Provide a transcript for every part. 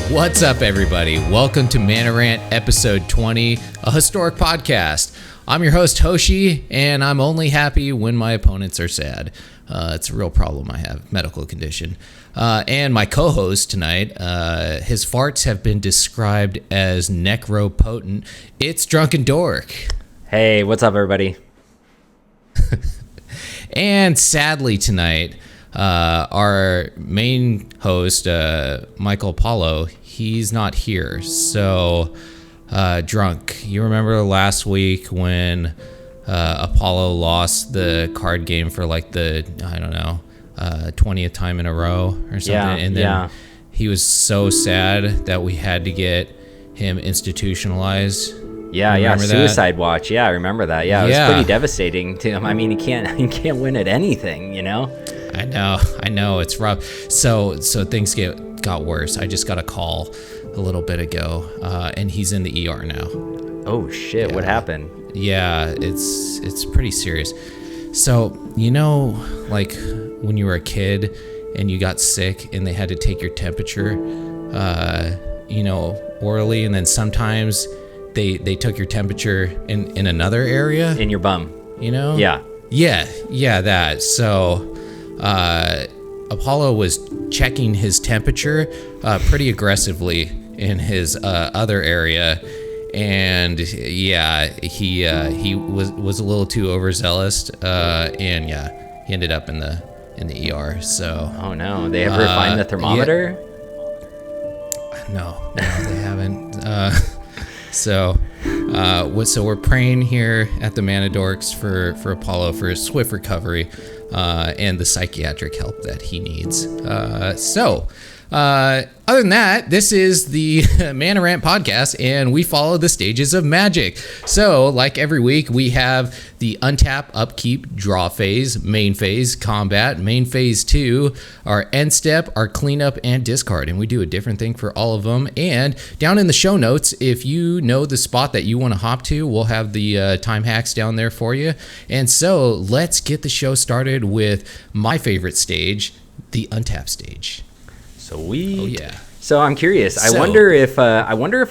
What's up, everybody? Welcome to Rant episode 20, a historic podcast. I'm your host, Hoshi, and I'm only happy when my opponents are sad. It's a real problem I have, medical condition. And my co-host tonight, his farts have been described as necropotent. It's Drunken Dork. Hey, what's up, everybody? And sadly tonight, our main host, Michael Apollo, he's not here. So, Drunk, you remember last week when Apollo lost the card game for like the, 20th time in a row or something? Yeah, and then he was so sad that we had to get him institutionalized. Yeah, Suicide Watch. Yeah, I remember that. Yeah, it was pretty devastating to him. I mean, he can't win at anything, you know? I know, it's rough. So things got worse. I just got a call a little bit ago, and he's in the ER now. Oh shit! Yeah. What happened? Yeah, it's pretty serious. So like when you were a kid and you got sick and they had to take your temperature, orally, and then sometimes they took your temperature in another area in your bum. Yeah, that. So Apollo was checking his temperature pretty aggressively in his other area, and he was a little too overzealous, and he ended up in the ER. So oh no, they ever find the thermometer? No, they haven't. So we're praying here at the Manadorks for Apollo for his swift recovery and the psychiatric help that he needs. Other than that, this is the Rant podcast, and we follow the stages of Magic. So, like every week, we have the Untap, Upkeep, Draw phase, Main phase, Combat, Main phase 2, our End step, our Cleanup, and Discard, and we do a different thing for all of them. And down in the show notes, if you know the spot that you want to hop to, we'll have the time hacks down there for you. And so, let's get the show started with my favorite stage, the Untap stage. Sweet. Oh yeah. So I'm curious. I wonder if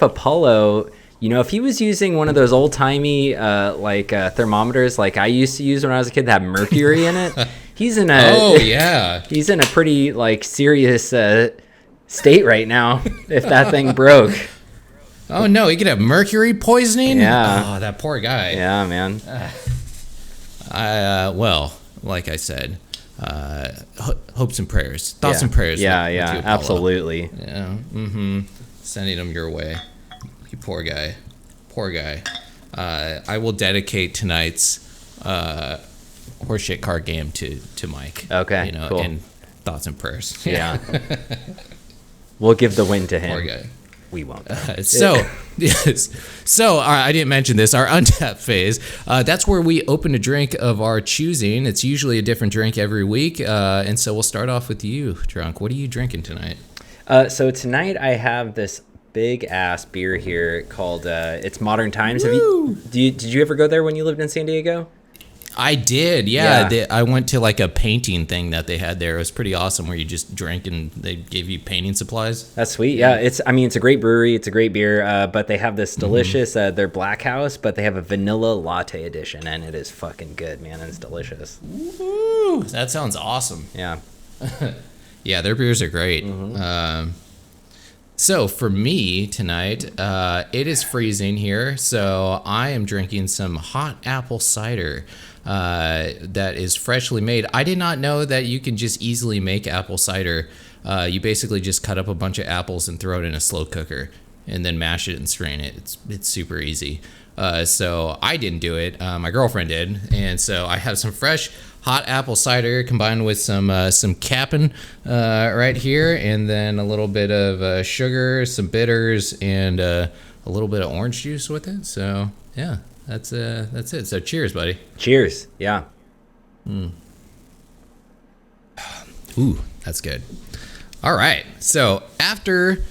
Apollo, if he was using one of those old timey thermometers like I used to use when I was a kid that had mercury in it. He's in a he's in a pretty serious state right now. If that thing broke. Oh no, he could have mercury poisoning. Yeah. Oh, that poor guy. Yeah, man. Well, like I said. Hopes and prayers, thoughts and prayers. Yeah, absolutely. Yeah, sending them your way. You poor guy. I will dedicate tonight's horseshit card game to Mike. Okay, cool. And thoughts and prayers. Yeah. We'll give the win to him. Poor guy. We won't. So I didn't mention this. Our Untap phase, that's where we open a drink of our choosing. It's usually a different drink every week. And so we'll start off with you, Drunk. What are you drinking tonight? So tonight I have this big ass beer here called it's Modern Times. Did you ever go there when you lived in San Diego? I did, yeah. I went to like a painting thing that they had there. It was pretty awesome, where you just drank and they gave you painting supplies. That's sweet. Yeah, it's a great brewery. It's a great beer. But they have this delicious their Black House, but they have a vanilla latte edition, and it is fucking good, man. And it's delicious. Woo! That sounds awesome. Yeah. Yeah, their beers are great. So for me tonight, it is freezing here, so I am drinking some hot apple cider. That is freshly made. I did not know that you can just easily make apple cider. You basically just cut up a bunch of apples and throw it in a slow cooker and then mash it and strain it. It's super easy. So I didn't do it. My girlfriend did. And so I have some fresh hot apple cider combined with some Cap'n right here, and then a little bit of sugar, some bitters, and a little bit of orange juice with it. So yeah. That's it. So cheers, buddy. Cheers. Yeah. Ooh, that's good. All right. So after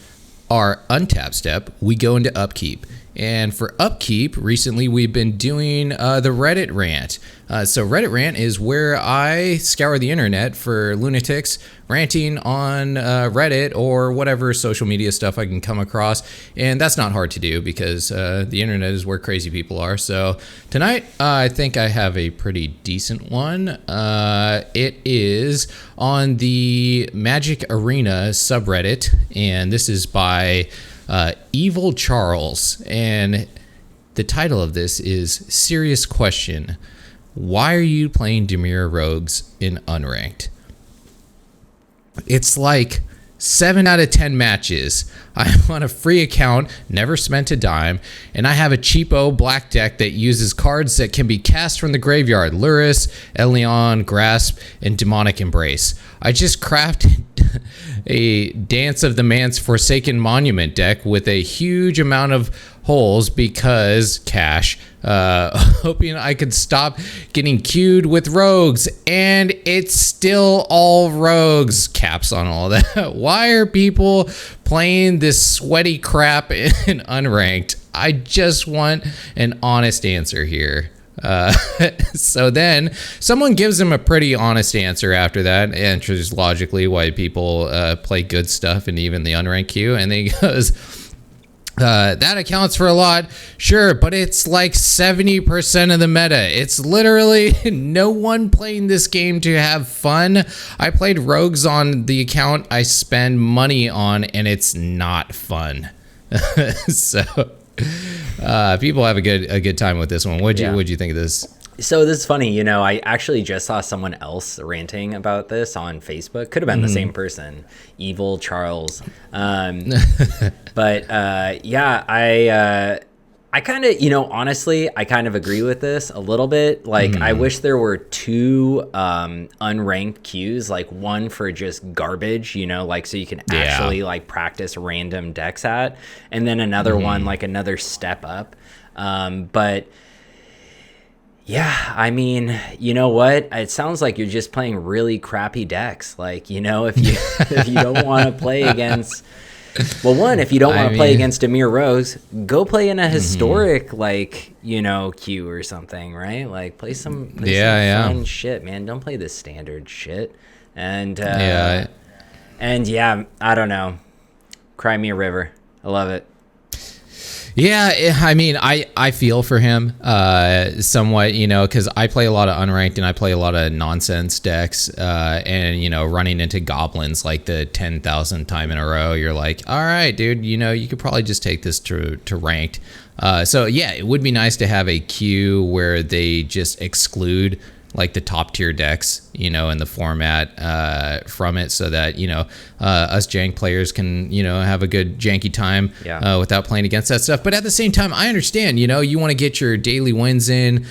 our Untap step, we go into Upkeep. And for Upkeep, recently we've been doing the Reddit Rant. So Reddit Rant is where I scour the internet for lunatics ranting on Reddit or whatever social media stuff I can come across. And that's not hard to do because the internet is where crazy people are. So tonight, I think I have a pretty decent one. It is on the Magic Arena subreddit, and this is by Evil Charles. And the title of this is Serious Question. Why are you playing Dimir Rogues in Unranked? It's like 7 out of 10 matches. I'm on a free account, never spent a dime, and I have a cheapo black deck that uses cards that can be cast from the graveyard. Luris, Elion, Grasp, and Demonic Embrace. I just crafted a Dance of the Man's Forsaken Monument deck with a huge amount of holes because cash, hoping I could stop getting queued with rogues, and it's still all rogues. Caps on all that. Why are people playing this sweaty crap in Unranked? I just want an honest answer here. So then someone gives him a pretty honest answer after that, answers logically why people play good stuff and even the unranked queue, and he goes, that accounts for a lot, sure, but it's like 70% of the meta. It's literally no one playing this game to have fun. I played rogues on the account I spend money on, and it's not fun. So people have a good time with this one. What'd you think of this? So this is funny, you know, I actually just saw someone else ranting about this on Facebook. Could have been the same person, Evil Charles. But yeah, I kind of, you know, honestly, I kind of agree with this a little bit. Like, I wish there were two unranked queues, like one for just garbage, you know, like so you can actually like practice random decks at, and then another one, like another step up. But yeah, I mean, you know what? It sounds like you're just playing really crappy decks. Like, you know, if you don't want to play against, well, one, if you don't want to play against Dimir Rogues, go play in a historic, like, you know, queue or something, right? Like, play some fun shit, man. Don't play this standard shit. And and yeah, I don't know. Cry me a river. I love it. Yeah, I mean, I feel for him somewhat, you know, because I play a lot of unranked and I play a lot of nonsense decks, and, you know, running into goblins like the 10,000th time in a row, you're like, all right, dude, you know, you could probably just take this to ranked. So, yeah, it would be nice to have a queue where they just exclude like the top tier decks, you know, in the format from it, so that, you know, us jank players can, you know, have a good janky time without playing against that stuff. But at the same time, I understand, you know, you want to get your daily wins in,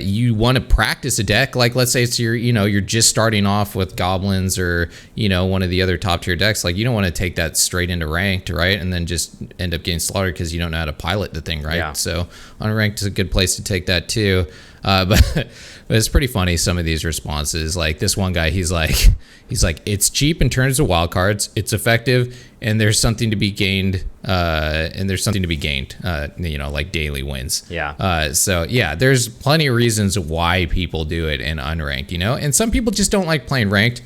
you want to practice a deck, like let's say it's your, you know, you're just starting off with goblins or, you know, one of the other top tier decks, like you don't want to take that straight into ranked, right, and then just end up getting slaughtered because you don't know how to pilot the thing, right? So unranked is a good place to take that too. But it's pretty funny, some of these responses. Like this one guy, he's like, it's cheap in terms of wild cards, it's effective, and there's something to be gained. You know, like daily wins. So yeah, there's plenty of reasons why people do it in unranked. You know, and some people just don't like playing ranked.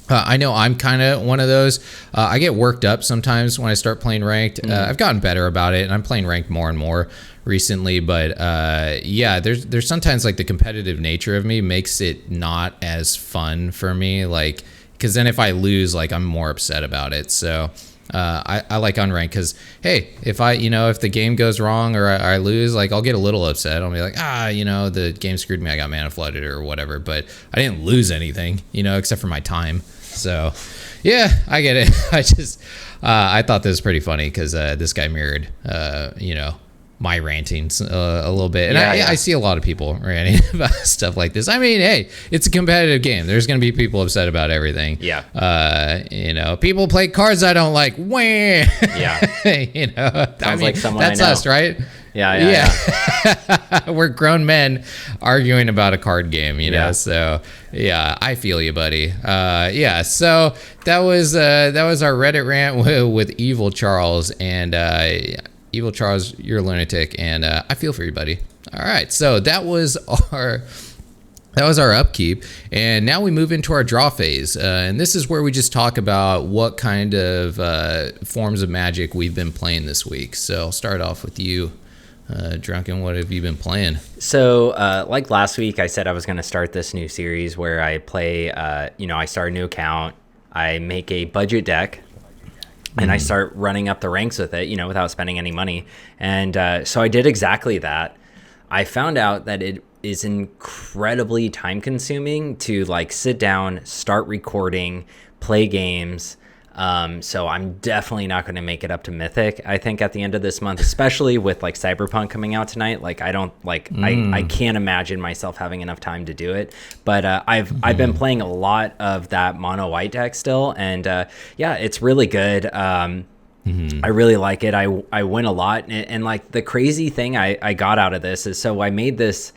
I know I'm kind of one of those. I get worked up sometimes when I start playing ranked. I've gotten better about it, and I'm playing ranked more and more recently. But yeah, there's sometimes like the competitive nature of me makes it not as fun for me. Like, because then if I lose, like I'm more upset about it. So I like unranked because, hey, if the game goes wrong or I lose, like I'll get a little upset. I'll be like, you know, the game screwed me. I got mana flooded or whatever. But I didn't lose anything, you know, except for my time. So, yeah, I get it. I thought this was pretty funny because this guy mirrored, you know, my rantings a little bit. And I see a lot of people ranting about stuff like this. I mean, hey, it's a competitive game. There's going to be people upset about everything. You know, people play cards I don't like. Wah! You know, Sounds like someone that's I know. Us, right? Yeah. We're grown men arguing about a card game, you know. So yeah, I feel you, buddy. So that was our Reddit rant with Evil Charles, and Evil Charles, you're a lunatic, and I feel for you, buddy. All right, so that was our upkeep, and now we move into our draw phase, and this is where we just talk about what kind of forms of Magic we've been playing this week. So I'll start off with you, Drunken. What have you been playing? So, like last week, I said I was going to start this new series where I play, I start a new account, I make a budget deck, and I start running up the ranks with it, without spending any money. And so I did exactly that. I found out that it is incredibly time consuming to like sit down, start recording, play games. So I'm definitely not going to make it up to Mythic, I think, at the end of this month, especially with like Cyberpunk coming out tonight. Like I don't like I can't imagine myself having enough time to do it. But I've been playing a lot of that mono white deck still, and yeah, it's really good. I really like it. I win a lot, and like the crazy thing I got out of this is, so I made this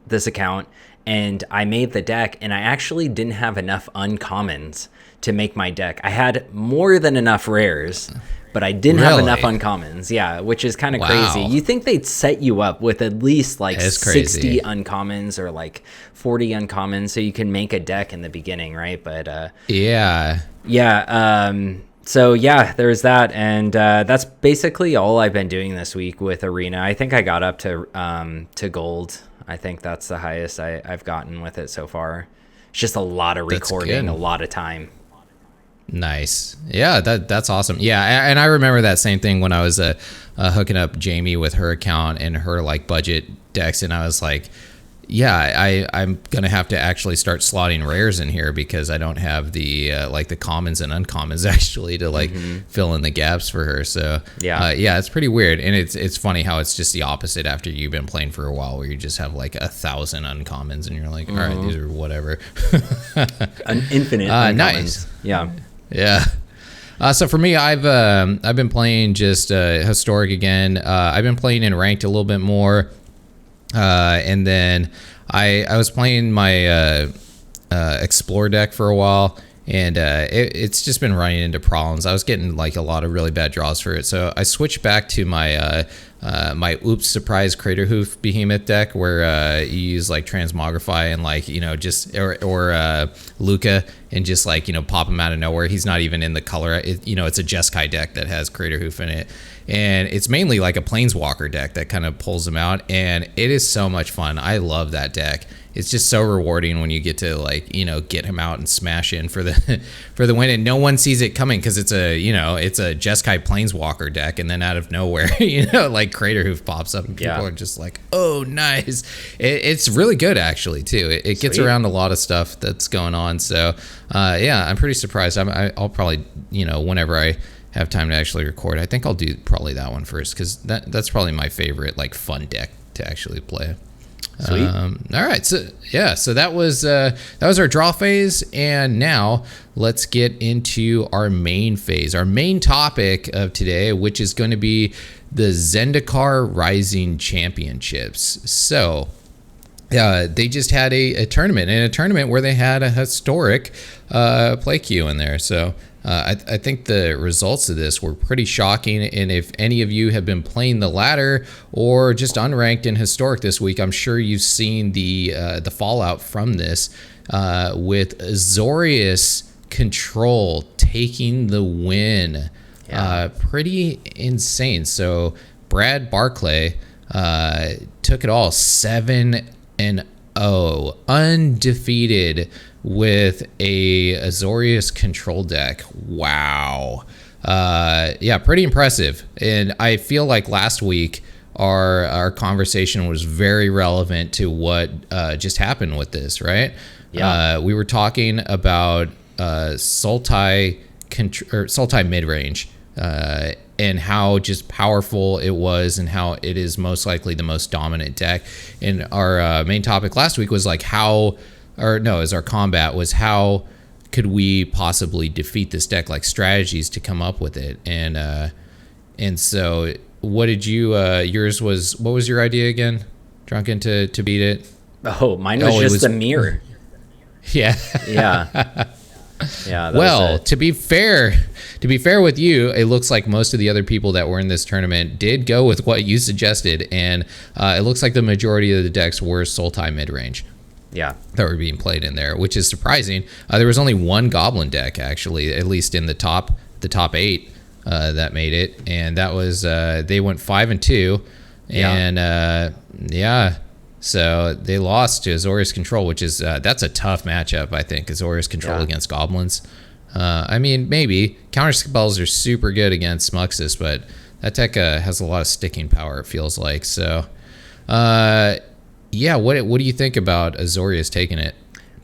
this account, and I made the deck, and I actually didn't have enough uncommons to make my deck. I had more than enough rares, but I didn't have enough uncommons. Yeah, which is kind of crazy. You think they'd set you up with at least like 60 uncommons or like 40 uncommons so you can make a deck in the beginning, right? But so yeah, there's that, and that's basically all I've been doing this week with Arena. I think I got up to gold. I think that's the highest I've gotten with it so far. It's just a lot of recording, a lot of time. Nice. Yeah, that's awesome. Yeah, and I remember that same thing when I was hooking up Jamie with her account and her like budget decks, and I was like, yeah, I'm gonna have to actually start slotting rares in here because I don't have the like the commons and uncommons actually to like fill in the gaps for her. So yeah, it's pretty weird, and it's funny how it's just the opposite after you've been playing for a while, where you just have like 1,000 uncommons, and you're like, all right, these are whatever. An infinite uncommons. Nice. Yeah. So for me, I've been playing just historic again. I've been playing in ranked a little bit more. And then I was playing my Explore deck for a while, and it's just been running into problems. I was getting like a lot of really bad draws for it, so I switched back to my my Oops Surprise Craterhoof Behemoth deck, where you use like Transmogrify and like just or Luca, and just like pop him out of nowhere. He's not even in the color. It's a Jeskai deck that has Craterhoof in it. And it's mainly like a Planeswalker deck that kind of pulls them out, and it is so much fun. I love that deck. It's just so rewarding when you get to like get him out and smash in for the for the win, and no one sees it coming because it's a it's a Jeskai Planeswalker deck, and then out of nowhere like Craterhoof pops up, and people are just like, oh nice. It's really good actually too. It gets around a lot of stuff that's going on. So yeah, I'm pretty surprised. I'll probably whenever I have time to actually record, I think I'll do probably that one first, because that's probably my favorite like fun deck to actually play. Sweet. All right, so yeah, so that was our draw phase, and now let's get into our main phase, our main topic of today, which is going to be the Zendikar Rising Championships. So they just had a tournament where they had a historic play queue in there. So I think the results of this were pretty shocking, and if any of you have been playing the ladder or just unranked and historic this week, I'm sure you've seen the fallout from this with Azorius Control taking the win. Pretty insane. So Brad Barclay took it all 7-0, undefeated with a Azorius Control deck. Wow. Yeah, pretty impressive. And I feel like last week our conversation was very relevant to what just happened with this, right? Yeah. We were talking about Sultai mid-range and how just powerful it was, and how it is most likely the most dominant deck. And our main topic last week was like our combat was how could we possibly defeat this deck, like strategies to come up with it. And so what did you what was your idea again, Drunken, to beat it? Mine was just a mirror. Yeah. Yeah. Well, to be fair with you, it looks like most of the other people that were in this tournament did go with what you suggested, and it looks like the majority of the decks were Sultai mid-range. Yeah. That were being played in there, which is surprising. There was only one Goblin deck, actually, at least in the top 8 that made it, and that was they went 5-2, and so they lost to Azorius Control, which is that's a tough matchup, I think. Azorius Control against Goblins. I mean, maybe counter spells are super good against Smuxus, but that deck has a lot of sticking power, it feels like. So, yeah, what do you think about Azorius taking it?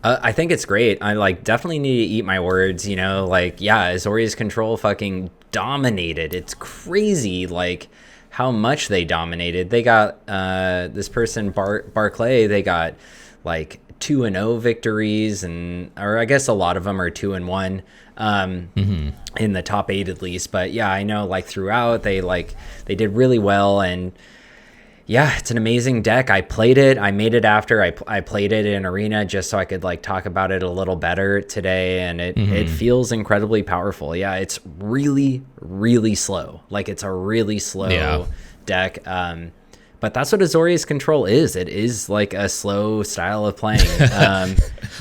I think it's great. I definitely need to eat my words, Azorius Control fucking dominated. It's crazy how much they dominated. They got this person Barclay, they got 2-0 victories, or I guess a lot of them are 2-1 in the top 8 at least. But yeah, I know throughout they did really well, and yeah, it's an amazing deck. I played it. I made it after I played it in Arena just so I could talk about it a little better today, and it feels incredibly powerful. Yeah, it's really, really slow. It's a really slow deck. But that's what Azorius Control is. It is a slow style of playing.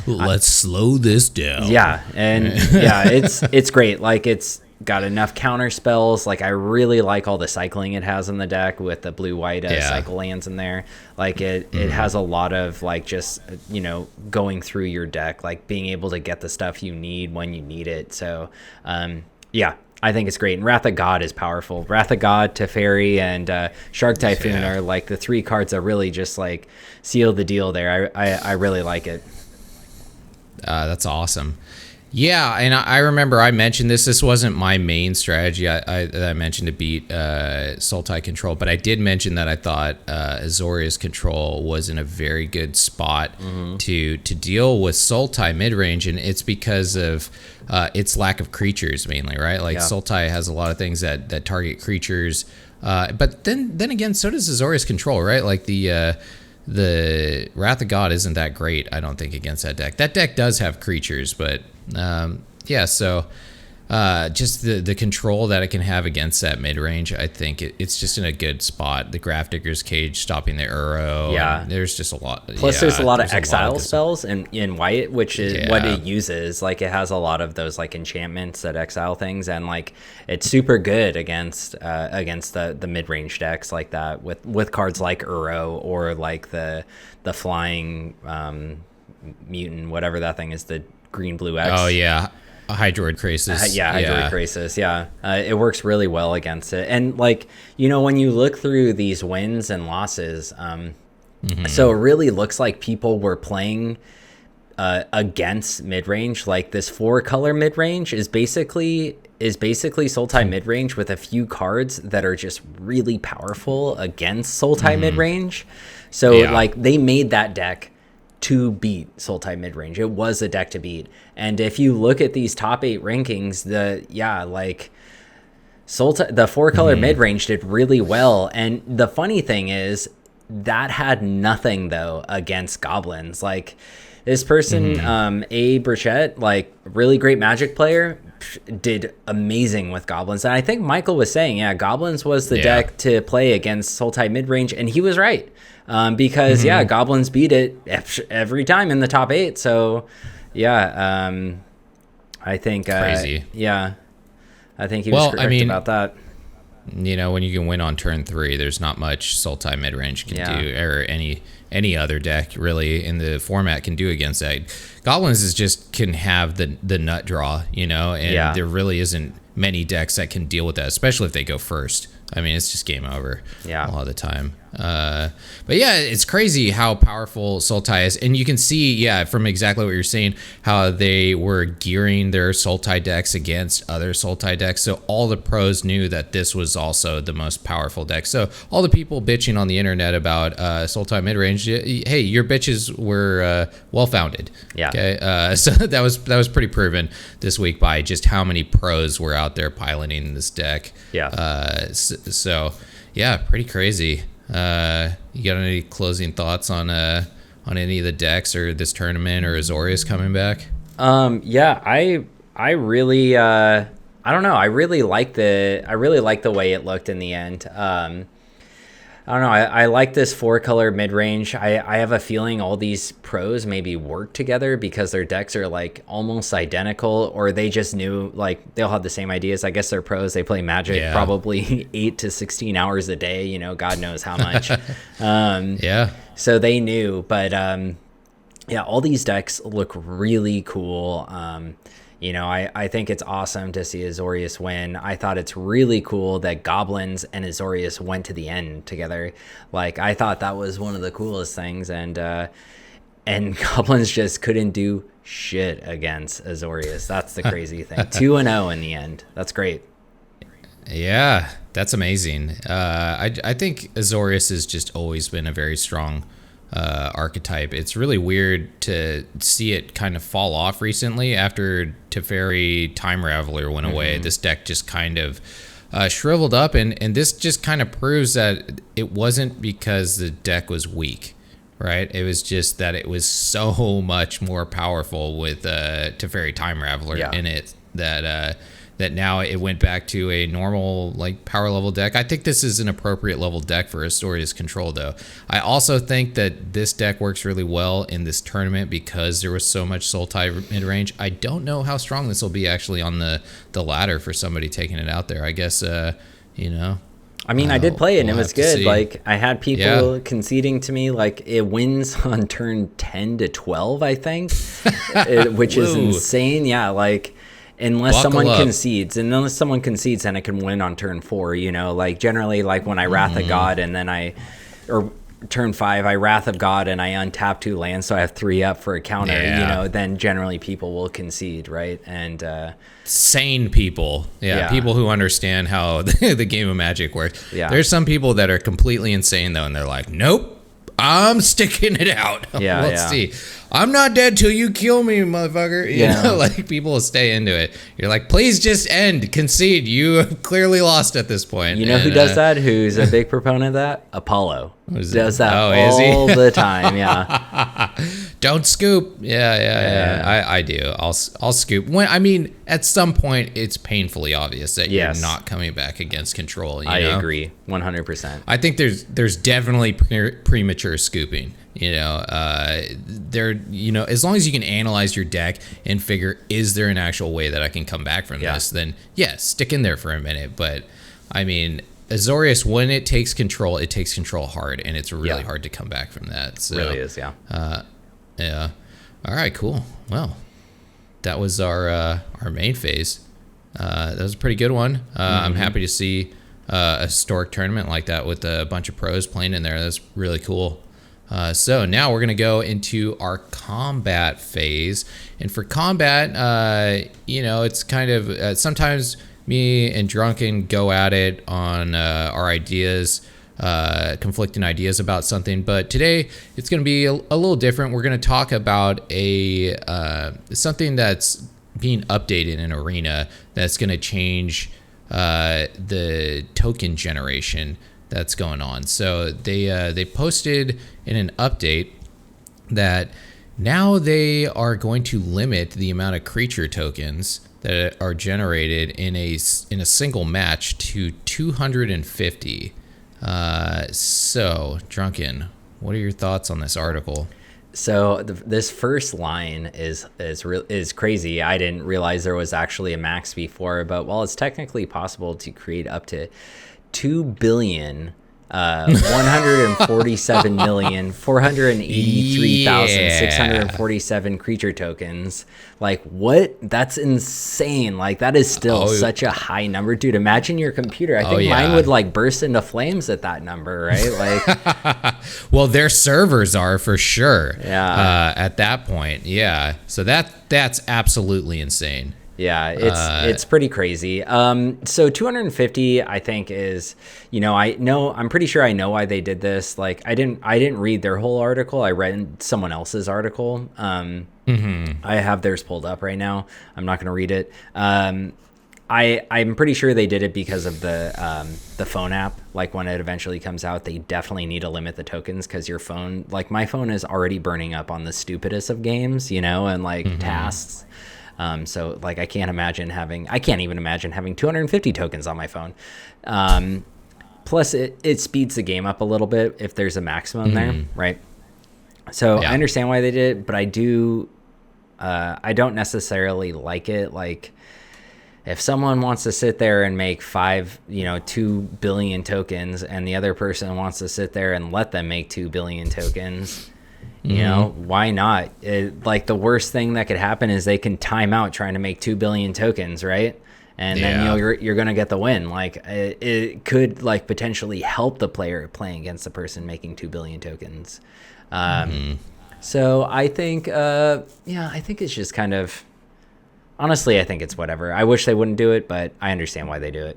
Let's slow this down. Yeah, and yeah, it's great. It's got enough counter spells. I really like all the cycling it has in the deck with the blue-white cycle lands in there. It has a lot of just going through your deck, being able to get the stuff you need when you need it. So yeah, I think it's great. And Wrath of God is powerful. Wrath of God, Teferi, and Shark Typhoon are the 3 cards that really just seal the deal there. I really like it. That's awesome. Yeah, and I remember I mentioned this. This wasn't my main strategy. I mentioned to beat Sultai Control, but I did mention that I thought Azorius Control was in a very good spot to deal with Sultai midrange, and it's because of its lack of creatures mainly, right? Sultai has a lot of things that target creatures, but then again, so does Azorius Control, right? The Wrath of God isn't that great, I don't think, against that deck. That deck does have creatures, but so just the control that it can have against that mid-range, I think it's just in a good spot. The Grafdigger's Cage stopping the Uro. Yeah. There's just a lot. Plus, there's a lot of exile spells in white, which is what it uses. It has a lot of those enchantments that exile things, and it's super good against the mid-range decks like that with cards like Uro or the flying mutant, whatever that thing is, the green-blue X. Oh, yeah. Hydroid Krasis. Hydroid Krasis, yeah. It works really well against it. And, when you look through these wins and losses, so it really looks like people were playing against mid-range. This 4-color mid-range is basically Sultai mid-range with a few cards that are just really powerful against Sultai mid-range. So, they made that deck to beat Sultai midrange. It was a deck to beat. And if you look at these top 8 rankings, Sultai, the 4-color midrange did really well. And the funny thing is that had nothing though against goblins. This person, A. Burchett, really great Magic player, did amazing with goblins. And I think Michael was saying, goblins was the deck to play against Sultai midrange, and he was right. Because goblins beat it every time in the top 8. So I think crazy. I think he was correct about that. When you can win on turn 3, there's not much Sultai midrange can do, or any other deck really in the format can do against that. Goblins can have the nut draw, and there really isn't many decks that can deal with that, especially if they go first. I mean, it's just game over a lot of the time. But yeah, it's crazy how powerful Sultai is. And you can see, from exactly what you're saying, how they were gearing their Sultai decks against other Sultai decks. So all the pros knew that this was also the most powerful deck. So all the people bitching on the internet about Sultai midrange, hey, your bitches were well-founded. Yeah. Okay. So that was pretty proven this week by just how many pros were out there piloting this deck. Yeah. So yeah, pretty crazy. You got any closing thoughts on any of the decks or this tournament or Azorius coming back? I I really, I don't know. I really like the way it looked in the end. I don't know. I like this 4-color mid-range. I have a feeling all these pros maybe work together because their decks are like almost identical, or they just knew like they'll have the same ideas. I guess they're pros. They play Magic probably 8 to 16 hours a day. You know, God knows how much. So they knew, but yeah, all these decks look really cool. You know, I think it's awesome to see Azorius win. I thought it's really cool that Goblins and Azorius went to the end together. Like, I thought that was one of the coolest things, and Goblins just couldn't do shit against Azorius. That's the crazy thing. 2-0 in the end. That's great. Yeah, that's amazing. I think Azorius has just always been a very strong archetype. It's really weird to see it kind of fall off recently after Teferi Time Raveler went away. This deck just kind of shriveled up, and this just kind of proves that it wasn't because the deck was weak, right? It was just that it was so much more powerful with Teferi Time Raveler in it that now it went back to a normal like power level deck. I think this is an appropriate level deck for Astoria's control, though. I also think that this deck works really well in this tournament because there was so much Sultai mid range. I don't know how strong this will be actually on the ladder for somebody taking it out there. I guess you know. I mean, I did play it and it was good. Like, I had people conceding to me, like, it wins on turn 10 to 12, I think, which is insane. Yeah, like, unless someone concedes, then it can win on turn 4, you know, like generally like when I Wrath of God and then or turn 5, I Wrath of God and I untap 2 lands, so I have 3 up for a counter, you know, then generally people will concede, right? And sane people, people who understand how the game of Magic works. There's some people that are completely insane though, and they're like, nope, I'm sticking it out. Let's see. I'm not dead till you kill me, motherfucker. You know, like people will stay into it. You're like, please just end, concede. You have clearly lost at this point. You know who does that? Who's a big proponent of that? Apollo. Does that all the time. Yeah. Don't scoop. Yeah. I do. I'll scoop. I mean, at some point, it's painfully obvious that you're not coming back against control. I agree, 100%. I think there's definitely premature scooping. You know, as long as you can analyze your deck and figure, is there an actual way that I can come back from this? Then stick in there for a minute. But I mean, Azorius, when it takes control hard, and it's really hard to come back from that. So, it really is, All right, cool. Well, that was our main phase. That was a pretty good one. I'm happy to see a historic tournament like that with a bunch of pros playing in there. That's really cool. So now we're going to go into our combat phase. And for combat, it's kind of sometimes me and Drunken go at it on our ideas, conflicting ideas about something. But today it's going to be a little different. We're going to talk about something that's being updated in Arena that's going to change the token generation that's going on. So they posted in an update that now they are going to limit the amount of creature tokens that are generated in a single match to 250. So Drunken, what are your thoughts on this article? So this first line is crazy. I didn't realize there was actually a max before, but while it's technically possible to create up to 147,483,647 creature tokens. Like, what? That's insane. Like, that is still such a high number, dude. Imagine your computer. I think mine would like burst into flames at that number, right? Like, well, their servers are for sure. At that point, so that's absolutely insane. Yeah, it's pretty crazy. So 250, I think, is, I'm pretty sure I know why they did this. Like, I didn't read their whole article. I read someone else's article. I have theirs pulled up right now. I'm not going to read it. I'm pretty sure they did it because of the phone app. Like, when it eventually comes out, they definitely need to limit the tokens because your phone, like my phone, is already burning up on the stupidest of games, and like tasks. So like I can't even imagine having 250 tokens on my phone. Plus it speeds the game up a little bit if there's a maximum there, right? So I understand why they did it, but I don't necessarily like it. Like if someone wants to sit there and make 2 billion tokens and the other person wants to sit there and let them make 2 billion tokens, you know, why not? Like the worst thing that could happen is they can time out trying to make 2 billion tokens, right? And then you're gonna get the win. Like it could like potentially help the player playing against the person making 2 billion tokens. So I think I think it's just kind of, honestly, I think it's whatever. I wish they wouldn't do it, but I understand why they do it.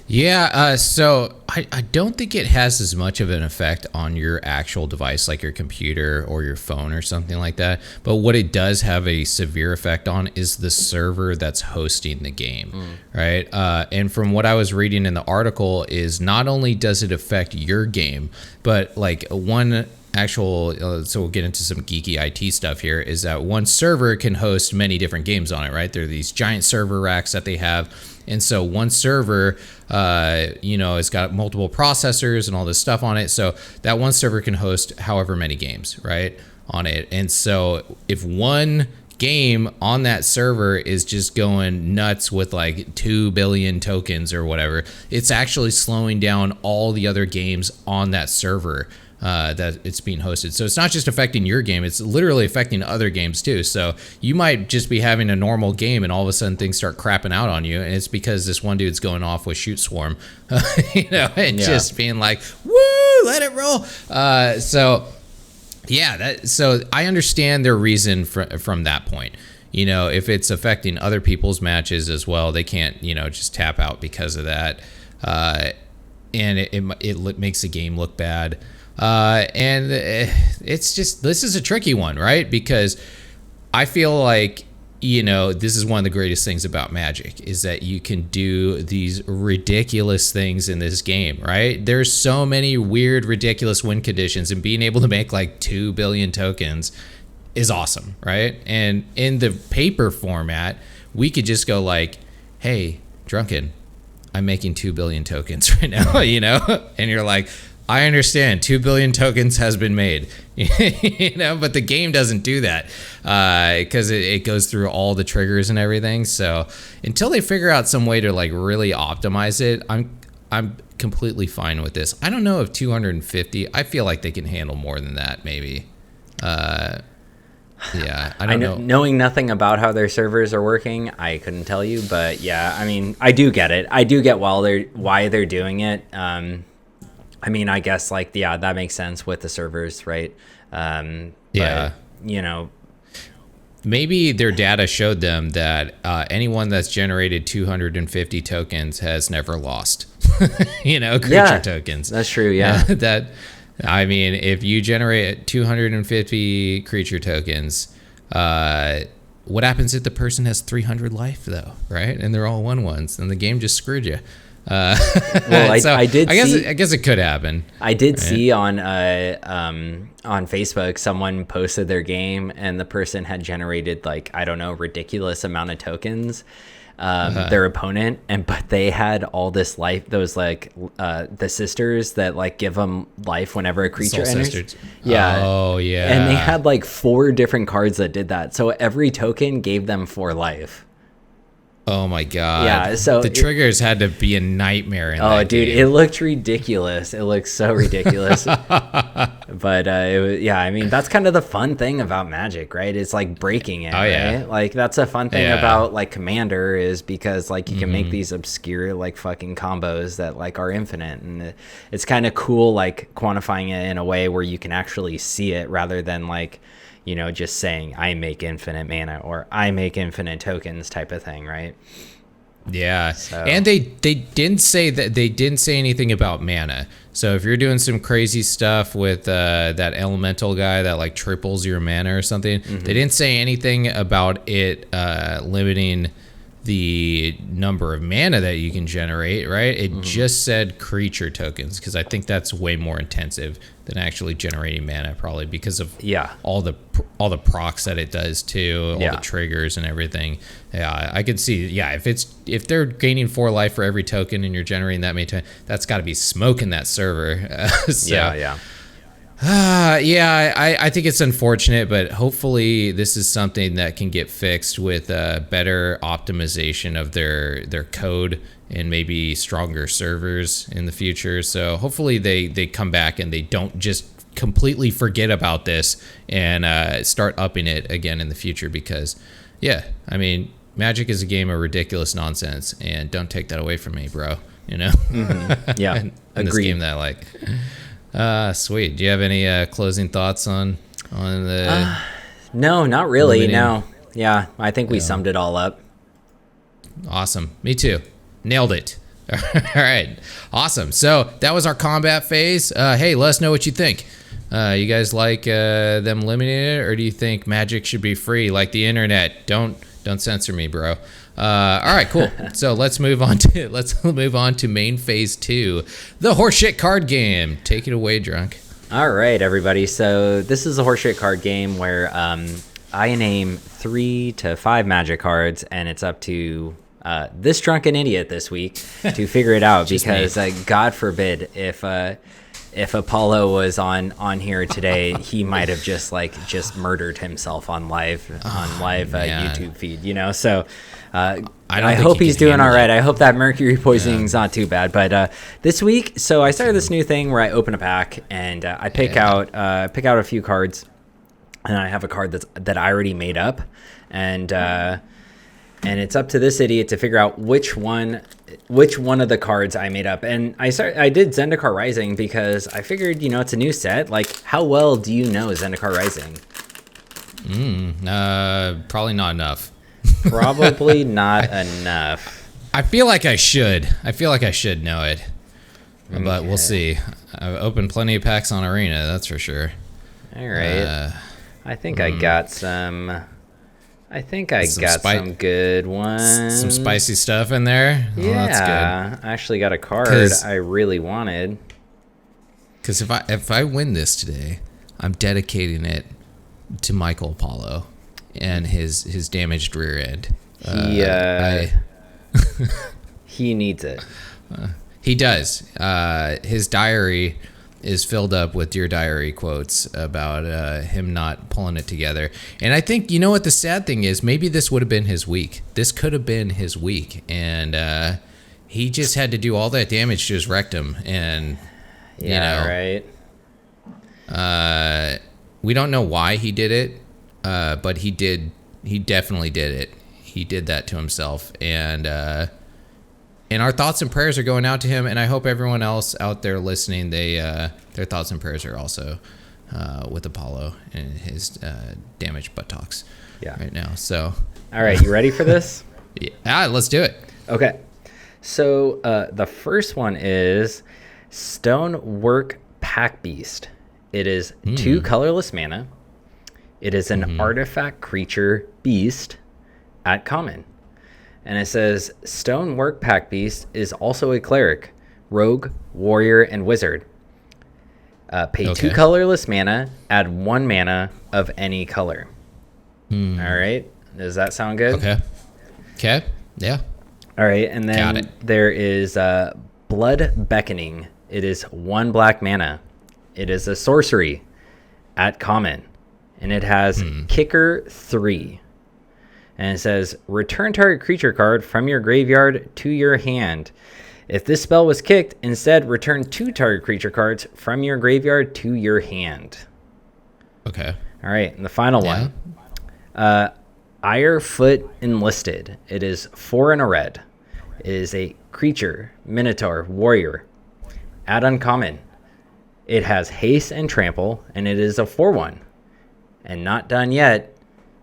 Yeah, so I don't think it has as much of an effect on your actual device, like your computer or your phone or something like that. But what it does have a severe effect on is the server that's hosting the game, right? And from what I was reading in the article is not only does it affect your game, but like one actual, so we'll get into some geeky IT stuff here, is that one server can host many different games on it, right? There are these giant server racks that they have. And so one server, it's got multiple processors and all this stuff on it. So that one server can host however many games, right, on it. And so if one game on that server is just going nuts with like 2 billion tokens or whatever, it's actually slowing down all the other games on that server that it's being hosted. So it's not just affecting your game, it's literally affecting other games too. So you might just be having a normal game and all of a sudden things start crapping out on you, and it's because this one dude's going off with Shoot Swarm, just being like, woo, let it roll. So I understand their reason from that point. If it's affecting other people's matches as well, they can't, just tap out because of that. And it makes the game look bad. And it's just, this is a tricky one, right? Because I feel like, this is one of the greatest things about Magic is that you can do these ridiculous things in this game, right? There's so many weird, ridiculous win conditions, and being able to make like 2 billion tokens is awesome, right? And in the paper format, we could just go like, hey, Drunken, I'm making 2 billion tokens right now, and you're like, I understand 2 billion tokens has been made, but the game doesn't do that because it goes through all the triggers and everything. So until they figure out some way to like really optimize it, I'm completely fine with this. I don't know if 250, I feel like they can handle more than that maybe. I don't know. Knowing nothing about how their servers are working, I couldn't tell you, but yeah, I mean, I do get it. I do get why they're doing it. I guess that makes sense with the servers, right? But, maybe their data showed them that anyone that's generated 250 tokens has never lost, creature tokens. That's true. Yeah. If you generate 250 creature tokens, what happens if the person has 300 life though, right? And they're all 1/1s, and the game just screwed you. I guess it could happen. I did see on Facebook someone posted their game and the person had generated ridiculous amount of tokens, their opponent, but they had all this life, those the sisters that give them life whenever a creature enters. Sisters. Yeah. Oh yeah. And they had 4 different cards that did that, so every token gave them 4 life. Oh my god! Yeah, so the triggers had to be a nightmare in that dude, game. It looked ridiculous. It looked so ridiculous. But that's kind of the fun thing about Magic, right? It's breaking it. Oh right? That's a fun thing about Commander is because you can make these obscure fucking combos that are infinite, and it's kind of cool quantifying it in a way where you can actually see it rather than just saying I make infinite mana or I make infinite tokens type of thing, right? Yeah. So. And they didn't say anything about mana. So if you're doing some crazy stuff with that elemental guy that triples your mana or something, they didn't say anything about it limiting the number of mana that you can generate, right? It just said creature tokens, because I think that's way more intensive than actually generating mana, probably because of all the procs that it does too, all the triggers and everything. Yeah, I could see. Yeah, if they're gaining 4 life for every token and you're generating that many times, that's got to be smoking that server. I think it's unfortunate, but hopefully this is something that can get fixed with better optimization of their code and maybe stronger servers in the future. So hopefully they come back and they don't just completely forget about this and start upping it again in the future, because I mean, Magic is a game of ridiculous nonsense, and don't take that away from me, bro. You know? Yeah, in this game that I like. Sweet. Do you have any closing thoughts on the? No, not really. Limiting? No. Yeah, I think we summed it all up. Awesome. Me too. Nailed it. All right. Awesome. So that was our combat phase. Hey, let us know what you think. You guys like them limiting it, or do you think Magic should be free like the internet? Don't censor me, bro. All right, cool. So let's move on to main phase 2, the horseshit card game. Take it away, Drunk. All right, everybody. So this is a horseshit card game where I name 3 to 5 Magic cards, and it's up to this drunken idiot this week to figure it out. Because God forbid if Apollo was on here today, he might have just murdered himself on live YouTube feed, you know. So I hope he's doing all right. I hope that mercury poisoning is not too bad. But this week, so I started this new thing where I open a pack and I pick out a few cards, and I have a card that I already made up, and it's up to this idiot to figure out which one of the cards I made up. And I did Zendikar Rising because I figured, you know, it's a new set. Like, how well do you know Zendikar Rising? Probably not enough. Probably not enough. I feel like I should know it, but we'll see. I've opened plenty of packs on Arena, that's for sure. All right. I think I got some. I think I got some good ones. Some spicy stuff in there. Yeah, that's good. I actually got a card I really wanted. Because if I win this today, I'm dedicating it to Michael Apollo and his damaged rear end. He needs it. He does. His diary is filled up with Dear Diary quotes about him not pulling it together. And I think, you know what the sad thing is? Maybe this would have been his week. This could have been his week. And he just had to do all that damage to his rectum. And, right. We don't know why he did it, but he did. He definitely did it. He did that to himself. And our thoughts and prayers are going out to him, and I hope everyone else out there listening, their thoughts and prayers are also with Apollo and his damaged buttocks right now. So, all right, you ready for this? Yeah, let's do it. Okay, so the first one is Stonework Pack Beast. It is 2 colorless mana. It is an artifact creature beast at common. And it says, Stonework Pack Beast is also a cleric, rogue, warrior, and wizard. Pay 2 colorless mana, add 1 mana of any color. All right. Does that sound good? Okay. Yeah. All right. And then there is Blood Beckoning. It is 1 black mana. It is a sorcery at common. And it has Kicker 3. And it says, return target creature card from your graveyard to your hand. If this spell was kicked, instead return 2 target creature cards from your graveyard to your hand. Okay. All right, and the final one. Irefoot Enlisted. It is 4 and a red. It is a creature, minotaur, warrior. Add uncommon. It has haste and trample, and it is a 4/1. And not done yet.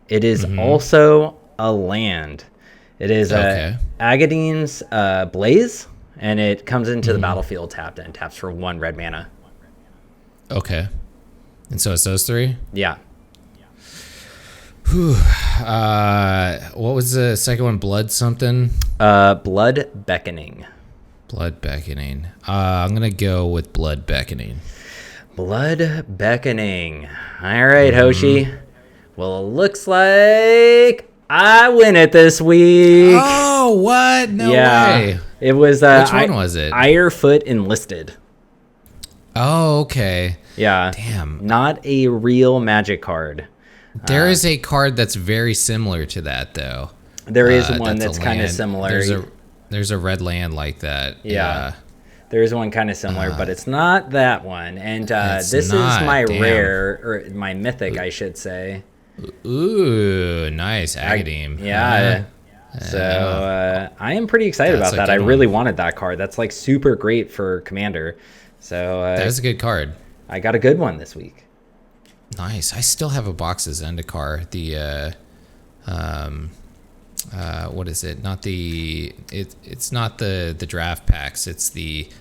It is also a land. It is Agadine's Blaze, and it comes into the battlefield tapped and taps for 1 red mana. Okay. And so it's those 3? Yeah. What was the second one? Blood something? Blood Beckoning. Blood Beckoning. I'm gonna go with Blood Beckoning. Blood Beckoning. All right, Hoshi. Well, it looks like I win it this week. Oh, what? No way. It was. Which one was it? Irefoot Enlisted. Oh, okay. Yeah. Damn. Not a real Magic card. There is a card that's very similar to that, though. There is one that's kind of similar. There's a red land like that. Yeah. There is one kind of similar, but it's not that one. And this is my rare, or my mythic, I should say. Ooh, nice. Agademe. Yeah. So I am pretty excited about that. I really wanted that card. That's like super great for Commander. So that's a good card. I got a good one this week. Nice. I still have a box of Zendikar. The what is it? Not the it's not the draft packs. It's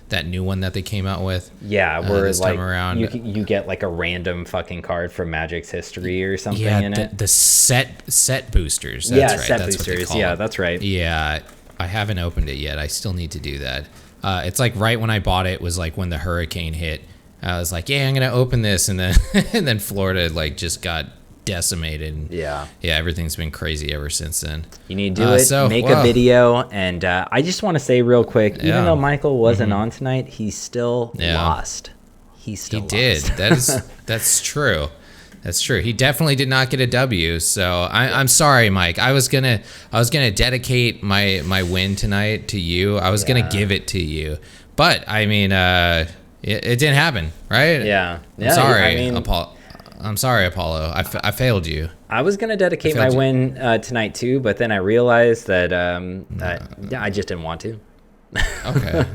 that new one that they came out with. Yeah, where this like time around. You get like a random fucking card from Magic's history or something in it. The set boosters. That's right. Set that's boosters. What they call them. That's right. Yeah, I haven't opened it yet. I still need to do that. It's like right when I bought it was like when the hurricane hit. I was like, yeah, I'm gonna open this, and then and then Florida like just got decimated. Yeah, everything's been crazy ever since then. You need to do it. Make a video, and I just want to say real quick, even though Michael wasn't on tonight, he still lost. He did. That's true. That's true. He definitely did not get a W. So I'm sorry, Mike. I was gonna dedicate my win tonight to you. I was gonna give it to you, but I mean, it didn't happen, right? Yeah. I'm sorry. I'm sorry, Apollo. I failed you. I was gonna dedicate my win tonight too, but then I realized that I just didn't want to. Okay.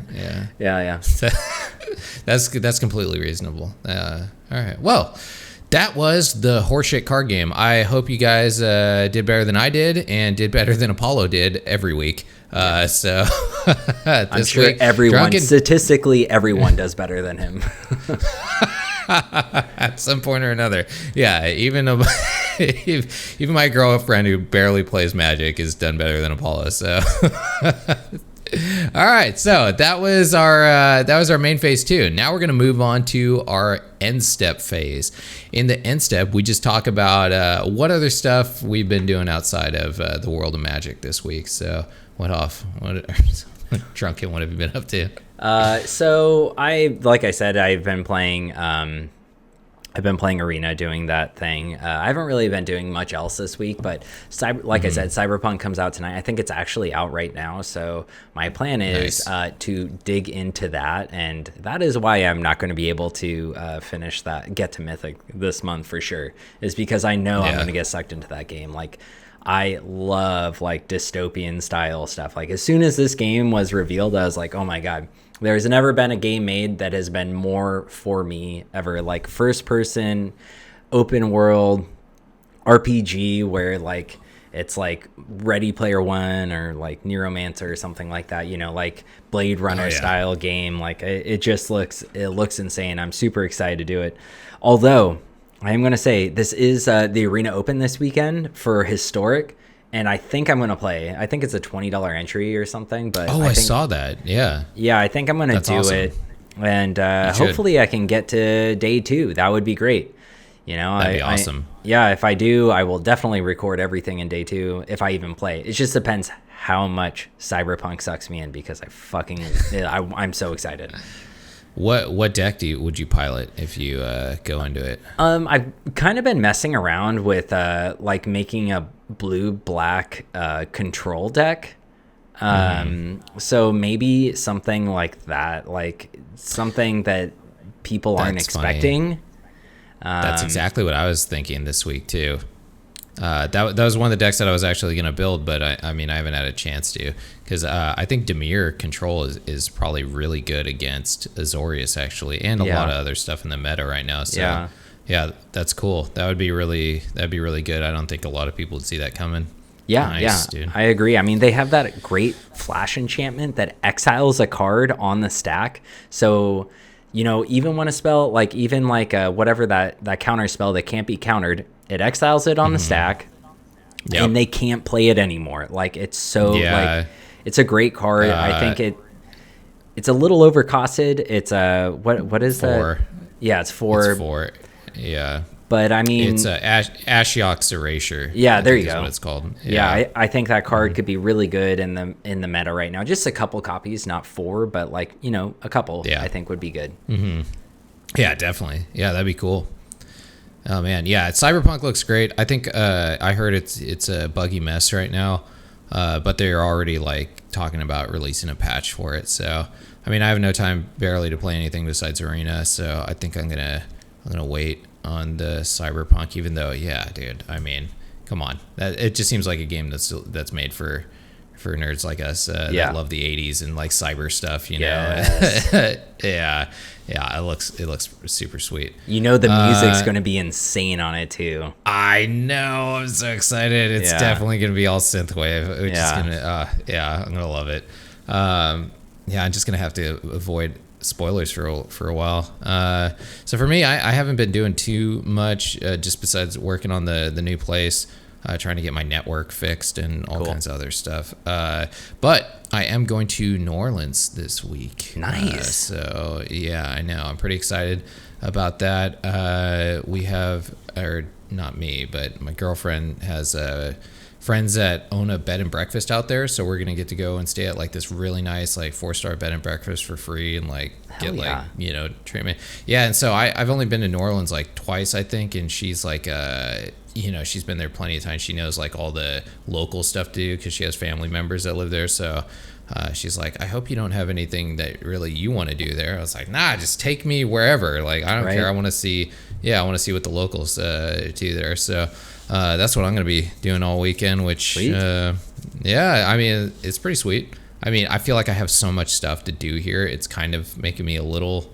Yeah. That's completely reasonable. All right. Well, that was the horseshit card game. I hope you guys did better than I did and did better than Apollo did every week. So I'm sure statistically everyone does better than him. At some point or another. Yeah, even my girlfriend who barely plays Magic has done better than Apollo. So all right, so that was our main phase 2. Now we're going to move on to our end step phase. In the end step, we just talk about what other stuff we've been doing outside of the world of Magic this week. So Drunken, what have you been up to? So like I said, I've been playing Arena, doing that thing. I haven't really been doing much else this week, but I said, Cyberpunk comes out tonight. I think it's actually out right now. So my plan is to dig into that, and that is why I'm not going to be able to get to Mythic this month for sure, is because I know I'm going to get sucked into that game. Like, I love like dystopian style stuff. Like, as soon as this game was revealed, I was like, oh my God, there's never been a game made that has been more for me ever. Like, first person, open world RPG where like it's like Ready Player One or like Neuromancer or something like that, you know, like Blade Runner style game. Like, it looks insane. I'm super excited to do it. Although I am going to say this is the Arena Open this weekend for Historic, and I think I'm going to play. I think it's a $20 entry or something. But I saw that. Yeah. Yeah, I think I'm going to do it, and hopefully I can get to day 2. That would be great. You know, that'd be awesome. If I do, I will definitely record everything in day 2 if I even play. It just depends how much Cyberpunk sucks me in, because I'm so excited. What deck would you pilot if you go into it? I've kind of been messing around with like making a blue-black control deck. So maybe something like that, like something that people aren't expecting. That's exactly what I was thinking this week too. That was one of the decks that I was actually going to build, but I mean, I haven't had a chance to, because I think Dimir control is probably really good against Azorius, actually, and a lot of other stuff in the meta right now. So yeah, that's cool. That'd be really good. I don't think a lot of people would see that coming. Nice, dude. I agree. I mean, they have that great flash enchantment that exiles a card on the stack. So, you know, even when a spell, like even like whatever that counter spell that can't be countered, it exiles it on the stack, and they can't play it anymore. Like it's so like it's a great card. I think it's a little overcosted. It's what is 4. that? Yeah, it's 4. It's 4. Yeah. But I mean, it's Ashiok's Erasure. Yeah, there you go. That's what it's called. Yeah, I think that card could be really good in the meta right now. Just a couple copies, not 4, but like a couple. Yeah. I think would be good. Mm-hmm. Yeah, definitely. Yeah, that'd be cool. Oh man, yeah, Cyberpunk looks great. I think I heard it's a buggy mess right now, but they're already like talking about releasing a patch for it. So I mean, I have no time barely to play anything besides Arena, so I think I'm gonna wait on the Cyberpunk, even though, yeah, dude, I mean, come on, it just seems like a game that's made for nerds like us that love the 80s and like cyber stuff, you know. yeah, it looks super sweet. The music's gonna be insane on it too. I know, I'm so excited. It's definitely gonna be all synthwave, which is gonna I'm gonna love it. I'm just gonna have to avoid spoilers for a while. So for me, I haven't been doing too much, just besides working on the new place, trying to get my network fixed and all kinds of other stuff. But I am going to New Orleans this week. Nice. So yeah, I know. I'm pretty excited about that. We have, or not me, but my girlfriend has friends that own a bed and breakfast out there, so we're gonna get to go and stay at like this really nice like 4-star bed and breakfast for free and like like treatment. Yeah, and so I've only been to New Orleans like twice, I think, and she's like she's been there plenty of times. She knows like all the local stuff to do because she has family members that live there. So she's like, I hope you don't have anything that really you want to do there. I was like, nah, just take me wherever. Like I don't care. I want to see what the locals do there. So that's what I'm going to be doing all weekend, which, I mean, it's pretty sweet. I mean, I feel like I have so much stuff to do here. It's kind of making me a little,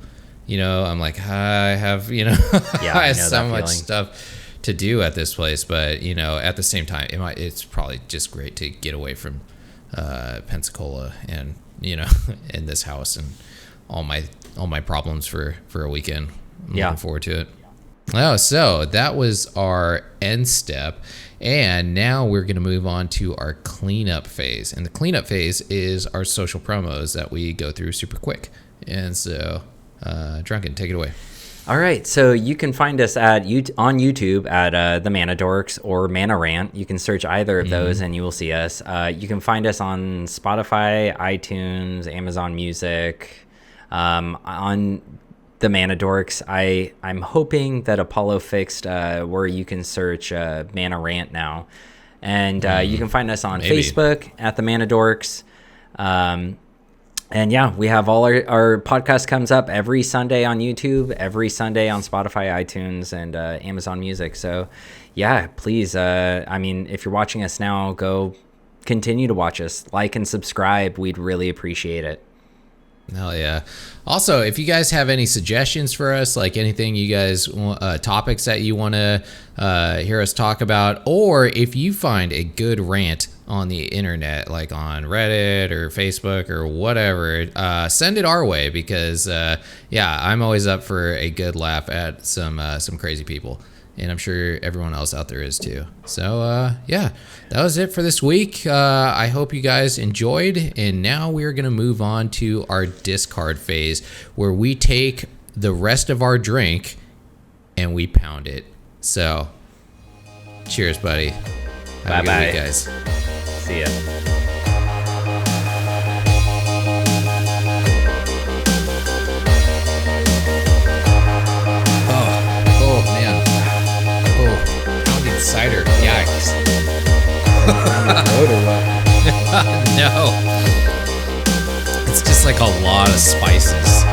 I'm like, I have, I have so much stuff to do at this place. But, at the same time, it's probably just great to get away from Pensacola and, in this house and all my problems for a weekend. I'm looking forward to it. Oh, so that was our end step, and now we're going to move on to our cleanup phase. And the cleanup phase is our social promos that we go through super quick. And so, Drunken, take it away. All right, so you can find us on YouTube at the Mana Dorks or Mana Rant. You can search either of those, and you will see us. You can find us on Spotify, iTunes, Amazon Music, on the Mana Dorks. I'm hoping that Apollo fixed where you can search Mana Rant now. And you can find us on Facebook at the Mana Dorks. And yeah, we have all our podcast comes up every Sunday on YouTube, every Sunday on Spotify, iTunes, and Amazon Music. So yeah, please, I mean, if you're watching us now, go continue to watch us. Like and subscribe. We'd really appreciate it. Hell yeah. Also, if you guys have any suggestions for us, like anything you guys topics that you want to hear us talk about, or if you find a good rant on the internet, like on Reddit or Facebook or whatever, send it our way, because I'm always up for a good laugh at some crazy people. And I'm sure everyone else out there is too. So, that was it for this week. I hope you guys enjoyed. And now we're going to move on to our discard phase, where we take the rest of our drink and we pound it. So, cheers, buddy. Have a good week, guys. See ya. Cider. Yikes. No. It's just like a lot of spices.